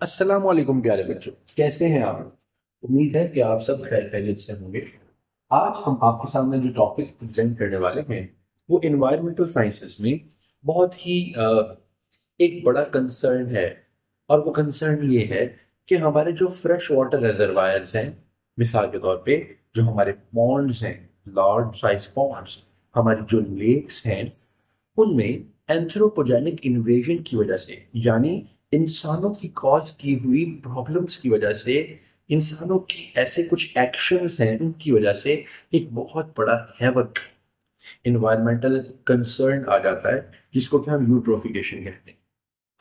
अस्सलाम वालेकुम प्यारे बच्चों, कैसे हैं आप? उम्मीद है कि आप सब खैर खैरियत से होंगे। आज हम आपके सामने जो टॉपिक प्रेजेंट करने वाले हैं वो इन्वायरमेंटल साइंसेस में बहुत ही एक बड़ा कंसर्न है। और वो कंसर्न ये है कि हमारे जो फ्रेश वाटर रिजर्वायर्स हैं, मिसाल के तौर पे जो हमारे पॉन्ड्स हैं, लार्ज साइज पॉन्ड्स, हमारी जो लेक्स हैं, उनमें एंथ्रोपोजेनिक इन्वेजन की वजह से, यानी इंसानों की कॉज की हुई प्रॉब्लम्स की वजह से, इंसानों की ऐसे कुछ एक्शंस हैं उनकी वजह से एक बहुत बड़ा हैवक, इन्वायरमेंटल कंसर्न आ जाता है, जिसको कि हम यूट्रोफिकेशन कहते हैं।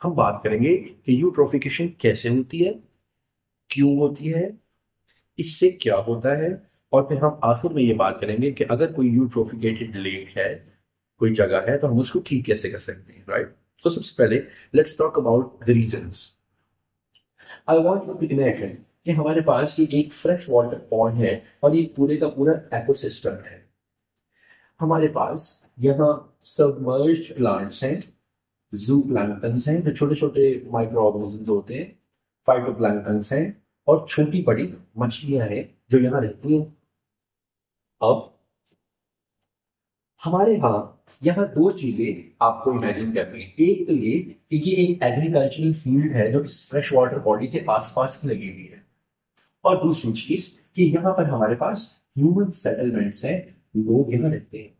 हम बात करेंगे कि यूट्रोफिकेशन कैसे होती है, क्यों होती है, इससे क्या होता है, और फिर हम आखिर में ये बात करेंगे कि अगर कोई यूट्रोफिकेटेड लेक है, कोई जगह है, तो हम उसको ठीक कैसे कर सकते हैं, राइट? तो सबसे पहले let's talk about the reasons. I want you to imagine कि हमारे पास ये एक फ्रेश वाटर पॉन्ड है और ये पूरे का पूरा इकोसिस्टम है। हमारे पास यहाँ सबमर्ज्ड प्लांट्स हैं, जू प्लैंक्टन्स हैं, जो छोटे छोटे माइक्रो ऑर्गेनिजम्स होते हैं, फाइटोप्लैंक्टन्स हैं, और छोटी बड़ी मछलियां हैं जो यहाँ रहती हैं। अब हमारे यहाँ दो चीजें आपको इमेजिन करनी है। एक तो ये कि ये एक एग्रीकल्चरल फील्ड है जो इस फ्रेश वाटर बॉडी के आसपास की लगी हुई है, और दूसरी चीज कि यहाँ पर हमारे पास ह्यूमन सेटलमेंट्स हैं, लोग यहाँ रहते हैं।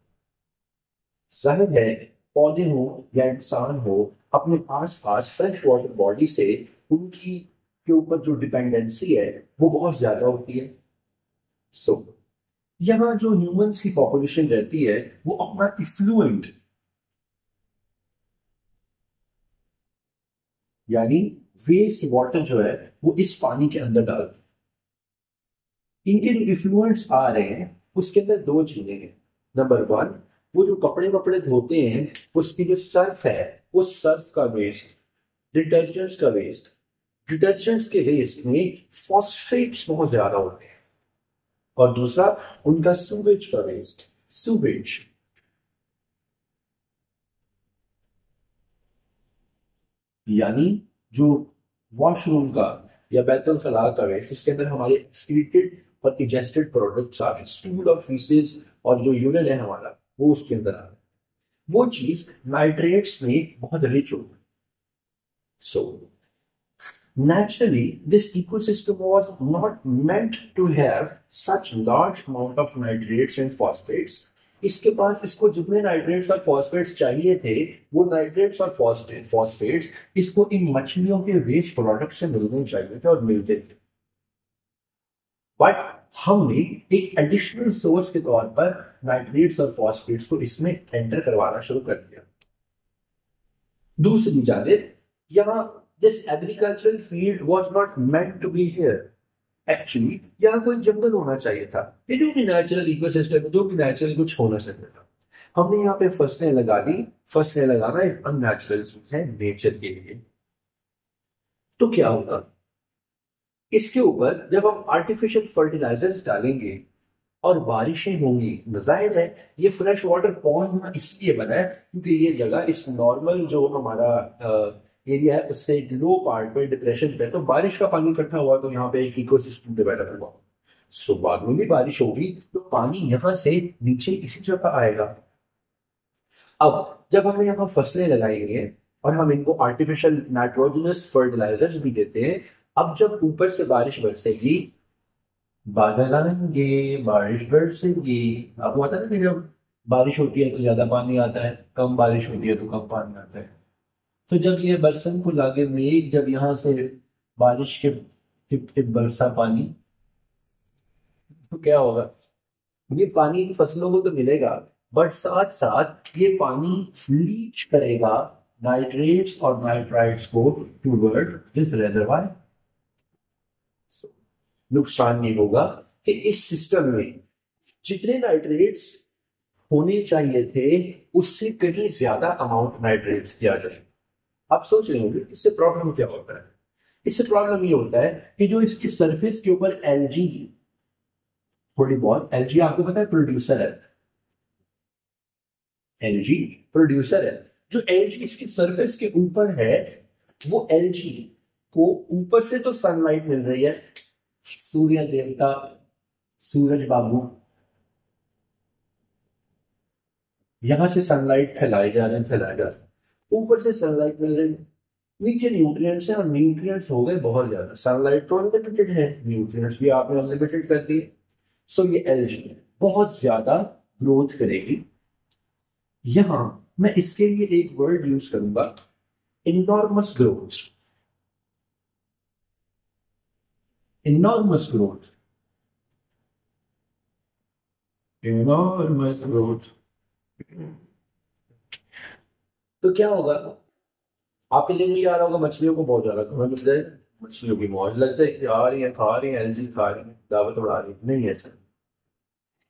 जाहिर है, पौधे हो या इंसान हो, अपने आस पास फ्रेश वाटर बॉडी से उनकी के ऊपर जो डिपेंडेंसी है वो बहुत ज्यादा होती है। सो यहाँ जो ह्यूमंस की पॉपुलेशन रहती है वो अपना इफ्लुएंट, यानी वेस्ट वाटर जो है वो इस पानी के अंदर डालते हैं। इनके जो इफ्लुएंट्स आ रहे हैं उसके अंदर दो चीजें हैं। नंबर वन, वो जो कपड़े वपड़े धोते हैं उसकी जो सर्फ है, उस सर्फ का वेस्ट, डिटर्जेंट्स का वेस्ट, डिटर्जेंट्स के वेस्ट में फॉस्फेट्स बहुत ज्यादा होते हैं। और दूसरा, उनका सूवेज का वेस्ट, सूवेज, यानी जो वॉशरूम का या बैतुल खला का वेस्ट, जिसके अंदर हमारे एक्सक्रीटेड और इजेस्टेड प्रोडक्ट्स आ गए, स्टूल और फीसेस और जो यूरिन है हमारा, वो उसके अंदर आ गए। वो चीज नाइट्रेट्स में बहुत रिच होगी। सो naturally, this ecosystem was not meant to have such large amount of nitrates and phosphates. इसके पास इसको जितने नाइट्रेट्स और फॉस्फेट्स चाहिए थे, वो नाइट्रेट्स और फॉस्फेट्स इसको इन मछलियों के वेस्ट प्रोडक्ट से मिलने चाहिए थे और मिलते थे। बट हमने एक एडिशनल सोर्स के तौर पर नाइट्रेट्स और फॉस्फेट्स को इसमें एंटर करवाना शुरू कर दिया। दूसरी जानिब, यहाँ this agricultural field was not meant to be here. Actually यहाँ कोई जंगल होना चाहिए था, ये जो भी नेचुरल इकोसिस्टम, जो भी नेचुरल कुछ होना चाहिए था। हमने यहाँ पे फसलें लगा दी। फसलें लगाना एक अननेचुरल चीज है नेचर के लिए। तो क्या होगा, इसके ऊपर जब हम आर्टिफिशियल फर्टिलाइजर्स डालेंगे और बारिशें होंगी, जाहिर है ये फ्रेश वाटर पॉन्ड इसलिए बना है क्योंकि ये जगह इस नॉर्मल जो हमारा एरिया है उससे लो पार्ट पे, डिप्रेशन पे, तो बारिश का पानी इकट्ठा हुआ तो यहाँ पे एक इकोसिस्टम डेवलप हुआ। सो बाद में भी बारिश होगी तो पानी यहाँ से नीचे इसी जगह आएगा। अब जब हम यहाँ फसलें लगाएंगे और हम इनको आर्टिफिशियल नाइट्रोजनस फर्टिलाइजर्स भी देते हैं, अब जब ऊपर से बारिश बरसेगी, बादल आएंगे, बारिश बरसेगी। अब हुआ था ना कि जब बारिश होती है तो ज्यादा पानी आता है, कम बारिश होती है तो कम पानी आता है। तो जब ये बरसन को लागे मेघ, जब यहाँ से बारिश के टिप टिप बरसा पानी, तो क्या होगा, ये पानी फसलों को तो मिलेगा, बट साथ साथ ये पानी लीच करेगा नाइट्रेट्स और नाइट्राइट्स को टूवर्ड दिस रेजर्वायर। नुकसान ये होगा कि इस सिस्टम में जितने नाइट्रेट्स होने चाहिए थे उससे कहीं ज्यादा अमाउंट नाइट्रेट्स किया जाए। आप सोच रहे होंगे इससे प्रॉब्लम क्या होता है? इससे प्रॉब्लम ये होता है कि जो इसकी सरफेस के ऊपर एलजी, थोड़ी बहुत एलजी, आपको पता है प्रोड्यूसर है, एलजी प्रोड्यूसर है, जो एलजी इसकी सरफेस के ऊपर है, वो एलजी को ऊपर से तो सनलाइट मिल रही है, सूर्य देवता, सूरज बाबू, यहां से सनलाइट फैलाए जा रहे हैं, फैलाए जा रहे हैं, ऊपर से सनलाइट मिल रही है, नीचे न्यूट्रिएंट्स हैं और न्यूट्रिएंट्स हो गए बहुत ज्यादा। सनलाइट तो अनलिमिटेड है, न्यूट्रिएंट्स भी आपने अनलिमिटेड कर दिए। सो ये एल्गी बहुत ज्यादा ग्रोथ करेगी। यहां मैं इसके लिए एक वर्ड यूज करूंगा, enormous growth. Enormous growth, enormous growth. तो क्या होगा, आपके लिए भी आ रहा होगा, मछलियों को बहुत ज्यादा खाना मिल जाए, मछलियों की मौज लग जाए कि आ रही है, खा रही है, एलजी खा रही है, दावत उड़ा रही है। नहीं ऐसा,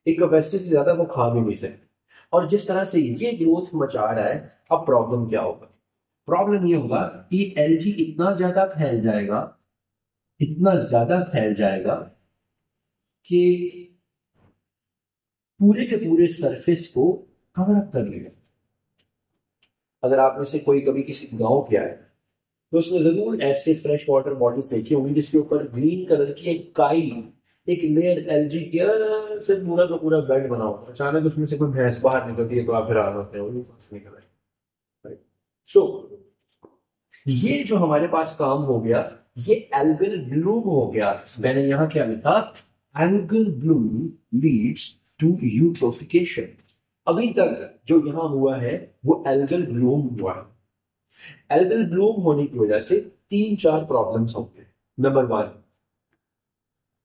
एक कैपेसिटी से ज्यादा वो खा भी नहीं सकते। और जिस तरह से ये ग्रोथ मचा रहा है, अब प्रॉब्लम क्या होगा, प्रॉब्लम ये होगा कि एलजी इतना ज्यादा फैल जाएगा, इतना ज्यादा फैल जाएगा कि पूरे के पूरे सरफेस को कवर अप कर लेगा। अगर आप में से कोई कभी किसी गांव गया है तो उसने जरूर ऐसे फ्रेश वाटर बॉटल्स देखी होंगी जिसके ऊपर ग्रीन कलर की एक काई, एक लेयर एलजी की से पूरा का पूरा बेड बना होता है। अचानक उसमें से कोई भैंस बाहर निकलती है तो आप हैरान होते हैं, वो कहाँ से निकल आई। सो ये जो हमारे पास काम हो गया, ये एल्गल ब्लूम हो गया। मैंने यहां क्या लिखा, algal bloom leads to eutrophication. अभी तक जो यहां हुआ है वो एल्गल ब्लूम हुआ है। एल्गल ब्लूम होने की वजह से तीन चार प्रॉब्लम्स होंगे। नंबर वन,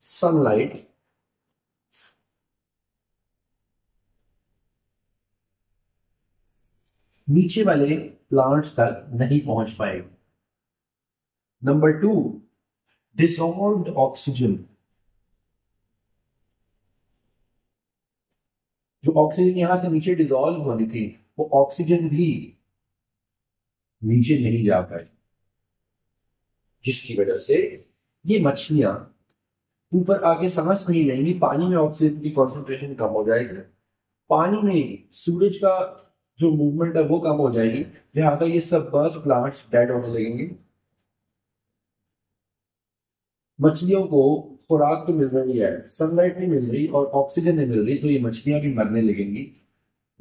सनलाइट नीचे वाले प्लांट्स तक नहीं पहुंच पाएगी। नंबर टू, डिसॉल्व्ड ऑक्सीजन, जो ऑक्सीजन यहां से नीचे डिसॉल्व होनी थी वो ऑक्सीजन भी नीचे नहीं जा पाई, जिसकी वजह से ये मछलियां ऊपर आके सांस नहीं लेंगी, पानी में ऑक्सीजन की कॉन्सेंट्रेशन कम हो जाएगी, पानी में सूरज का जो मूवमेंट है वो कम हो जाएगी, लिहाजा ये सब बर्ड प्लांट्स डेड होने लगेंगे। मछलियों को खुराक तो मिल रही है, सनलाइट नहीं मिल रही और ऑक्सीजन नहीं मिल रही, तो ये मछलियां भी मरने लगेंगी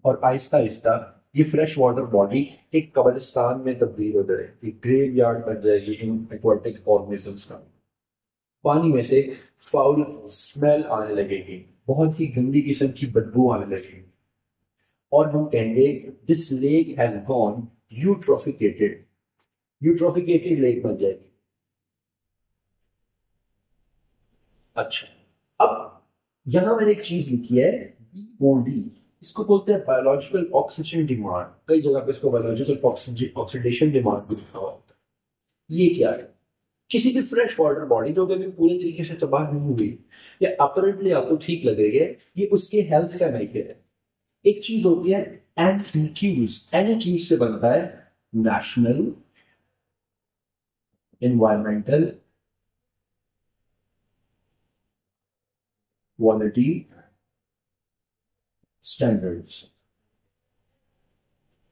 और आहिस्ता आहिस्ता ये फ्रेश वाटर बॉडी एक कब्रिस्तान में तब्दील हो जाएगी, ग्रेव यार्ड बन जाएगी इन एक्वाटिक ऑर्गेनिजम्स का। पानी में से फाउल स्मेल आने लगेगी, बहुत ही गंदी किस्म की बदबू आने लगेगी और हम कहेंगे this lake has gone eutrophicated, eutrophicated lake बन जाएगी। अच्छा, अब यहां मैंने एक चीज लिखी है, बीओडी, इसको बोलते हैं बायोलॉजिकल ऑक्सीजन डिमांड। कई जगह पे इसको बायोलॉजिकल ऑक्सीडेशन डिमांड भी लिखा हुआ होता है। ये क्या है, किसी भी फ्रेश वाटर बॉडी जो कभी पूरी तरीके से तबाह नहीं हुई या अपरेंटली आपको ठीक लग रही है, ये उसके हेल्थ का मेजर है। एक चीज होती है एनईक्यूज, एनईक्यूज से बनता है नेशनल एनवायरमेंटल क्वालिटी स्टैंडर्ड्स।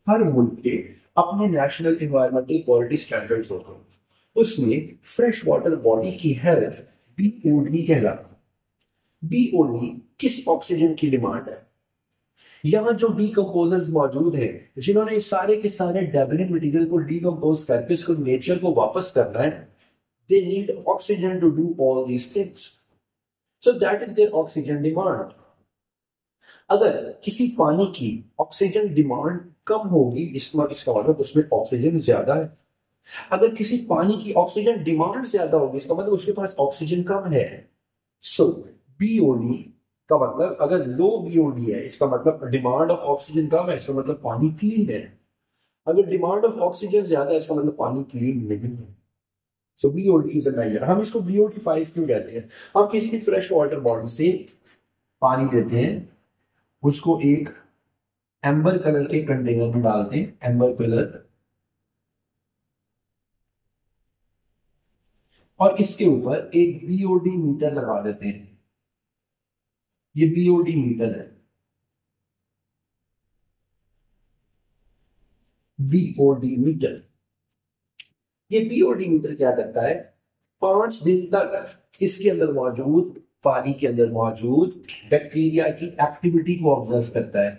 हर मुल्क के अपने नेशनल एनवायरमेंटल क्वालिटी स्टैंडर्ड्स होते हैं, उसमें फ्रेश वाटर बॉडी की हेल्थ बीओडी कहलाता है। बीओडी किस ऑक्सीजन की डिमांड है, यहाँ जो डीकम्पोजर्स मौजूद हैं जिन्होंने इस सारे के सारे डेब्रिंग मटेरियल को डीकम्पोज करके इसको नेचर को वापस करना है, they need oxygen to do all these things, so that is their oxygen demand. अगर किसी पानी की ऑक्सीजन डिमांड कम होगी, इसका मतलब उसमें ऑक्सीजन ज्यादा है। अगर किसी पानी की ऑक्सीजन डिमांड ज्यादा होगी, इसका मतलब उसके पास ऑक्सीजन कम है। सो बीओडी का मतलब, अगर लो बीओडी है इसका मतलब डिमांड ऑफ ऑक्सीजन कम है, इसका मतलब पानी क्लीन है। अगर डिमांड ऑफ ऑक्सीजन ज्यादा है, इसका मतलब पानी क्लीन नहीं है। सो बीओडी इज अ मेजर। हम इसको बीओडी 5 क्यों कहते हैं, हम किसी भी फ्रेश वाटर बॉडी से पानी लेते हैं, उसको एक एम्बर कलर के कंटेनर में डालते हैं, एम्बर कलर, और इसके ऊपर एक बीओडी मीटर लगा देते हैं। ये बीओडी मीटर है, बीओडी मीटर। ये बीओडी मीटर क्या करता है, 5 दिन तक इसके अंदर मौजूद, पानी के अंदर मौजूद बैक्टीरिया की एक्टिविटी को ऑब्जर्व करता है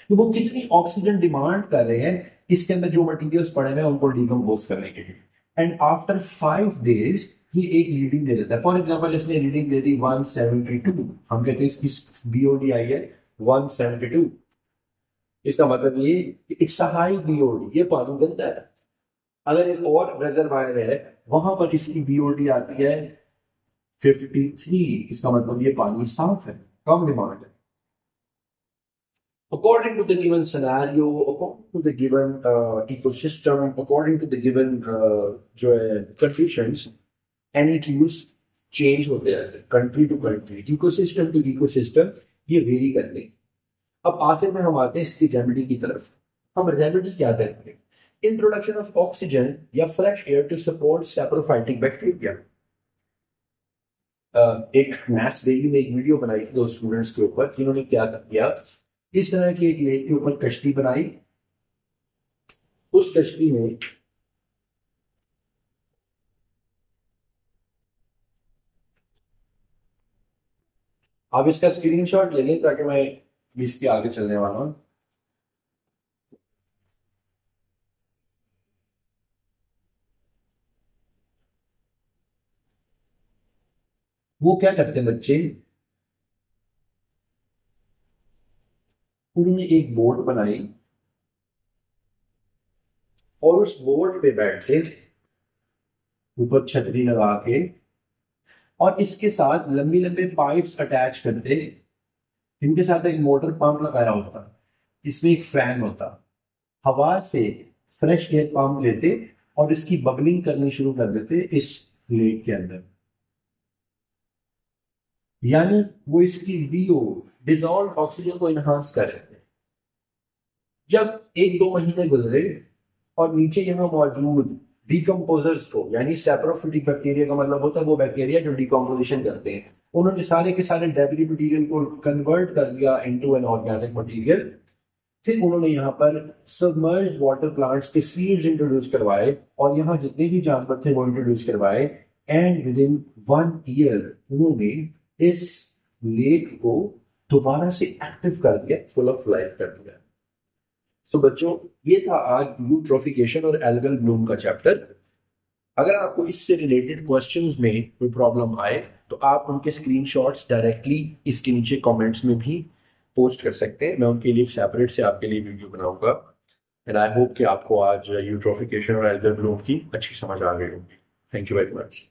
कि वो कितनी ऑक्सीजन डिमांड कर रहे हैं इसके अंदर जो मटेरियल्स पड़े हुए हैं उनको डिकम्पोज करने के लिए। एंड आफ्टर 5 डेज ये एक रीडिंग दे देता है। फॉर एग्जांपल इसने रीडिंग दे दी 172, हम कहते हैं इसकी बीओडी आई है 172। इसका मतलब ये कि इट्स अ हाई बीओडी, ये पानी गंदा है। अगर एक और रिजर्वायर है वहां पर इसकी बीओडी आती है 53, इसका मतलब ये पानी साफ है, कम डिमांड है। According to the given scenario, according to the given ecosystem, according to the given जो है conditions, NEQs चेंज होते रहते हैं country to country, ecosystem to ecosystem, ये वेरी करते हैं। अब आखिर में हम आते हैं इसकी रेमेडी की तरफ। हम रेमेडी क्या करते हैं, इंट्रोडक्शन ऑफ ऑक्सीजन या fresh air to support saprophytic bacteria. एक मैथ्स डेली में एक वीडियो बनाई थी 2 स्टूडेंट्स के ऊपर, जिन्होंने क्या किया, इस तरह के एक लेक के ऊपर कश्ती बनाई, उस कश्ती में आप इसका स्क्रीनशॉट ले लें ताकि मैं इसके आगे चलने वाला हूं। वो क्या करते हैं बच्चे, उन्होंने एक बोट बनाई और उस बोट पे बैठे ऊपर छतरी लगा के, और इसके साथ लंबी लंबे पाइप्स अटैच करते, इनके साथ एक मोटर पंप लगाया होता, इसमें एक फैन होता, हवा से फ्रेश एयर पंप लेते और इसकी बबलिंग करनी शुरू कर देते इस लेक के अंदर। यानी वो इसकी डीओ डिजॉल्व ऑक्सीजन को इनहांस कर रहे थे। जब 1-2 महीने गुजरे और नीचे यहाँ मौजूद डिकम्पोजर्स को, यानी सैप्रोफिटिक बैक्टीरिया का मतलब होता है वो बैक्टीरिया जो डिकम्पोजिशन करते हैं, उन्होंने सारे के सारे डेब्री मटेरियल को कन्वर्ट कर दिया इनटू एन ऑर्गेनिक मटेरियल। फिर उन्होंने यहाँ पर सबमर्ज्ड वाटर प्लांट्स के सीड्स इंट्रोड्यूस करवाए और यहाँ जितने भी जानवर थे वो इंट्रोड्यूस करवाए, एंड विद इन 1 ईयर उन्होंने इस लेक को दोबारा से एक्टिव कर दिया, फुल ऑफ लाइफ कर दिया। सो बच्चों, ये था आज यूट्रोफिकेशन और एल्गल ब्लूम का चैप्टर। अगर आपको इससे रिलेटेड क्वेश्चंस में कोई प्रॉब्लम आए तो आप उनके स्क्रीनशॉट्स डायरेक्टली इसके नीचे कमेंट्स में भी पोस्ट कर सकते हैं। मैं उनके लिए एक सेपरेट से आपके लिए वीडियो बनाऊंगा। एंड आई होप कि आपको आज यूट्रोफिकेशन और एल्गल ब्लूम की अच्छी समझ आ गई होगी। Thank you very much.